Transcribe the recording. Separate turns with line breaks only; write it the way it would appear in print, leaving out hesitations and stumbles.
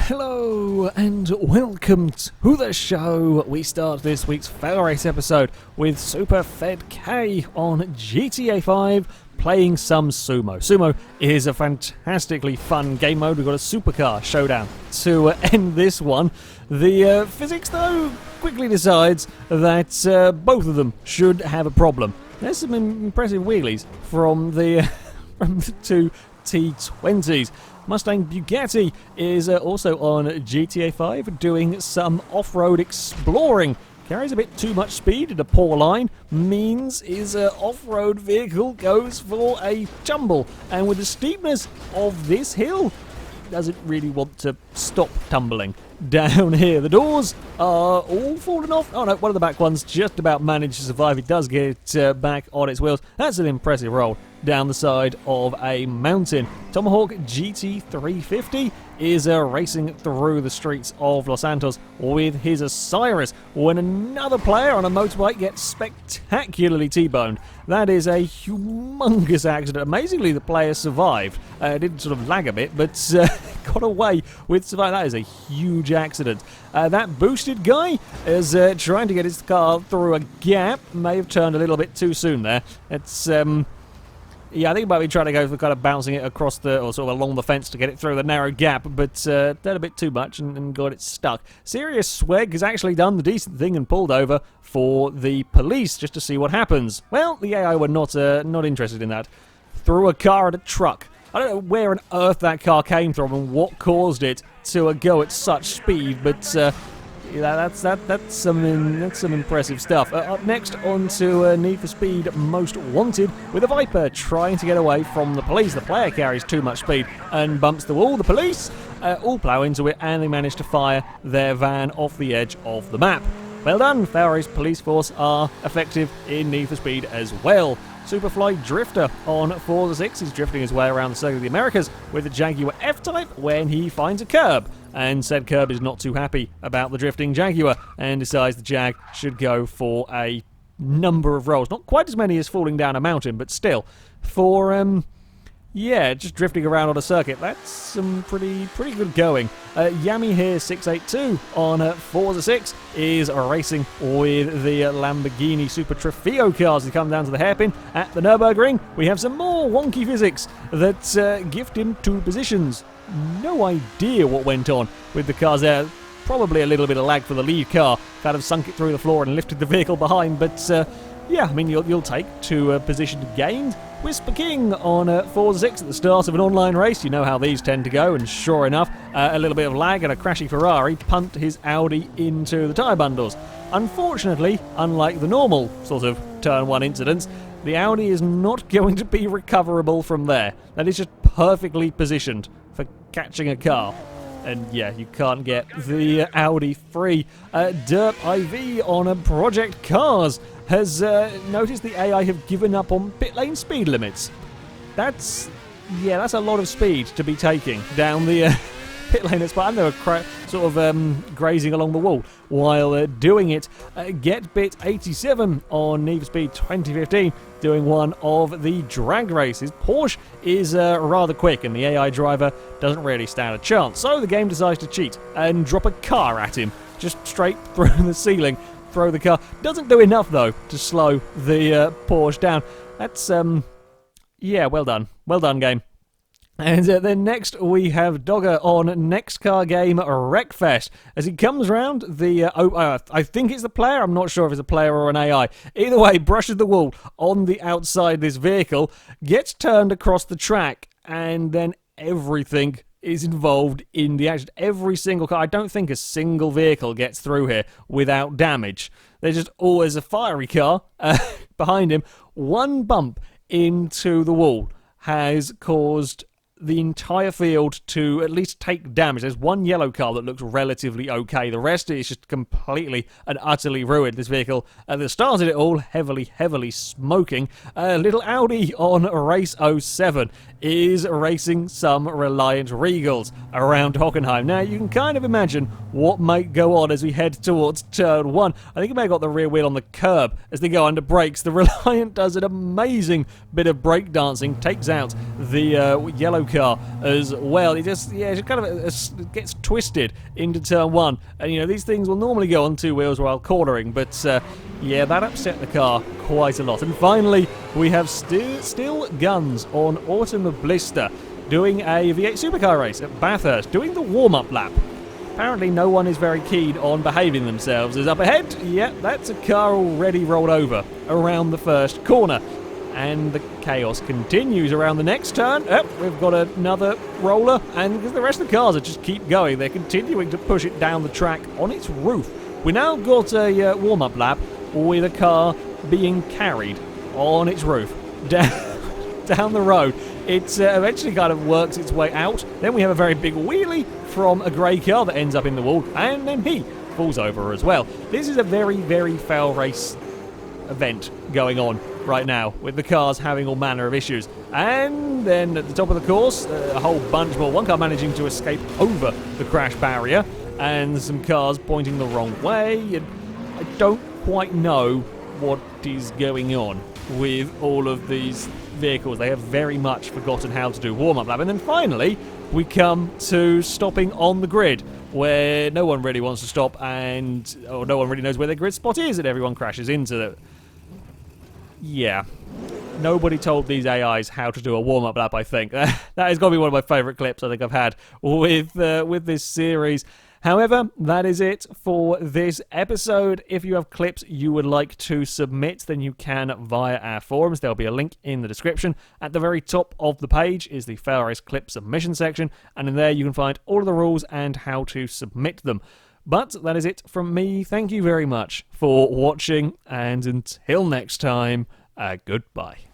Hello and welcome to the show. We start this week's FailRace episode with Super Fed K on GTA 5 playing some Sumo. Sumo is a fantastically fun game mode. We've got a supercar showdown to end this one. The physics, though, quickly decides that both of them should have a problem. There's some impressive wheelies from the two T20s. Mustang Bugatti is also on GTA 5 doing some off-road exploring. Carries a bit too much speed at a poor line, means his off-road vehicle goes for a tumble. And with the steepness of this hill, doesn't really want to stop tumbling down here. The doors are all falling off. Oh no, one of the back ones just about managed to survive. It does get back on its wheels. That's an impressive roll down the side of a mountain. Tomahawk GT350 is racing through the streets of Los Santos with his Osiris when another player on a motorbike gets spectacularly T-boned. That is a humongous accident. Amazingly, the player survived. Didn't sort of lag a bit, but got away with surviving. That is a huge accident. That boosted guy is trying to get his car through a gap. May have turned a little bit too soon there. It's yeah, I think he might be trying to go for kind of bouncing it across the, or sort of along the fence to get it through the narrow gap, but did a bit too much and got it stuck. Serious Swag has actually done the decent thing and pulled over for the police just to see what happens. Well, the AI were not interested in that. Threw a car at a truck. I don't know where on earth that car came from and what caused it to go at such speed, but yeah, that's some impressive stuff. Up next, on to Need for Speed Most Wanted, with a Viper trying to get away from the police. The player carries too much speed and bumps the wall. The police all plough into it, and they manage to fire their van off the edge of the map. Well done, FailRace police force are effective in Need for Speed as well. Superfly Drifter on Forza 6 is drifting his way around the Circuit of the Americas with the Jaguar F-Type when he finds a curb. And said curb is not too happy about the drifting Jaguar and decides the Jag should go for a number of rolls. Not quite as many as falling down a mountain, but still. For, yeah, just drifting around on a circuit. That's some pretty good going. Yami here 682 on Forza 6 is racing with the Lamborghini Super Trofeo cars. They come down to the hairpin at the Nürburgring. We have some more wonky physics that gift him 2 positions. No idea what went on with the cars there. Probably a little bit of lag for the lead car. Kind of sunk it through the floor and lifted the vehicle behind. But yeah, I mean, you'll take 2 positions gained. Whisper King on Forza 6 at the start of an online race. You know how these tend to go, and sure enough, a little bit of lag and a crashy Ferrari punt his Audi into the tyre bundles. Unfortunately, unlike the normal sort of turn 1 incidents, the Audi is not going to be recoverable from there. That is just perfectly positioned for catching a car. And yeah, you can't get the Audi free. Derp IV on Project Cars has noticed the AI have given up on pit lane speed limits. That's a lot of speed to be taking down the pit lane. And they were sort of grazing along the wall while doing it. GetBit87 on Need for Speed 2015 doing one of the drag races. Porsche is rather quick and the AI driver doesn't really stand a chance. So the game decides to cheat and drop a car at him, just straight through the ceiling. Throw the car. Doesn't do enough though to slow the Porsche down. That's yeah, well done. Well done, game. And then next we have Dogger on Next Car Game Wreckfest. As he comes round, I think it's the player, I'm not sure if it's a player or an AI. Either way, brushes the wall on the outside of this vehicle, gets turned across the track, and then everything is involved in the accident. Every single car, I don't think a single vehicle gets through here without damage. There's just always a fiery car behind him. One bump into the wall has caused the entire field to at least take damage. There's one yellow car that looks relatively okay. The rest is just completely and utterly ruined. This vehicle that started it all heavily smoking. Little Audi on Race 07 is racing some Reliant Regals around Hockenheim. Now, you can kind of imagine what might go on as we head towards turn 1. I think it may have got the rear wheel on the curb as they go under brakes. The Reliant does an amazing bit of breakdancing, takes out the yellow car as well. It just kind of gets twisted into turn one. And, these things will normally go on two wheels while cornering, but, that upset the car quite a lot. And finally, we have still Guns on Autumn Blister doing a V8 supercar race at Bathurst, doing the warm-up lap. Apparently no one is very keen on behaving themselves. As up ahead, that's a car already rolled over around the first corner. And the chaos continues around the next turn. We've got another roller, and the rest of the cars just keep going. They're continuing to push it down the track on its roof. We now got a warm-up lap with a car being carried on its roof down the road. It eventually kind of works its way out. Then we have a very big wheelie from a grey car that ends up in the wall, and then he falls over as well. This is a very, very FailRace event going on right now, with the cars having all manner of issues. And then at the top of the course, a whole bunch more. One car managing to escape over the crash barrier, and some cars pointing the wrong way. And I don't quite know what is going on with all of these vehicles. They have very much forgotten how to do warm-up lap. And then finally, we come to stopping on the grid, where no one really wants to stop, or no one really knows where their grid spot is, and everyone crashes into it. Yeah. Nobody told these AIs how to do a warm-up lap, I think. That has got to be one of my favourite clips I think I've had with this series. However, that is it for this episode. If you have clips you would like to submit, then you can via our forums. There'll be a link in the description. At the very top of the page is the FailRace clip submission section, and in there you can find all of the rules and how to submit them. But that is it from me. Thank you very much for watching, and until next time, goodbye.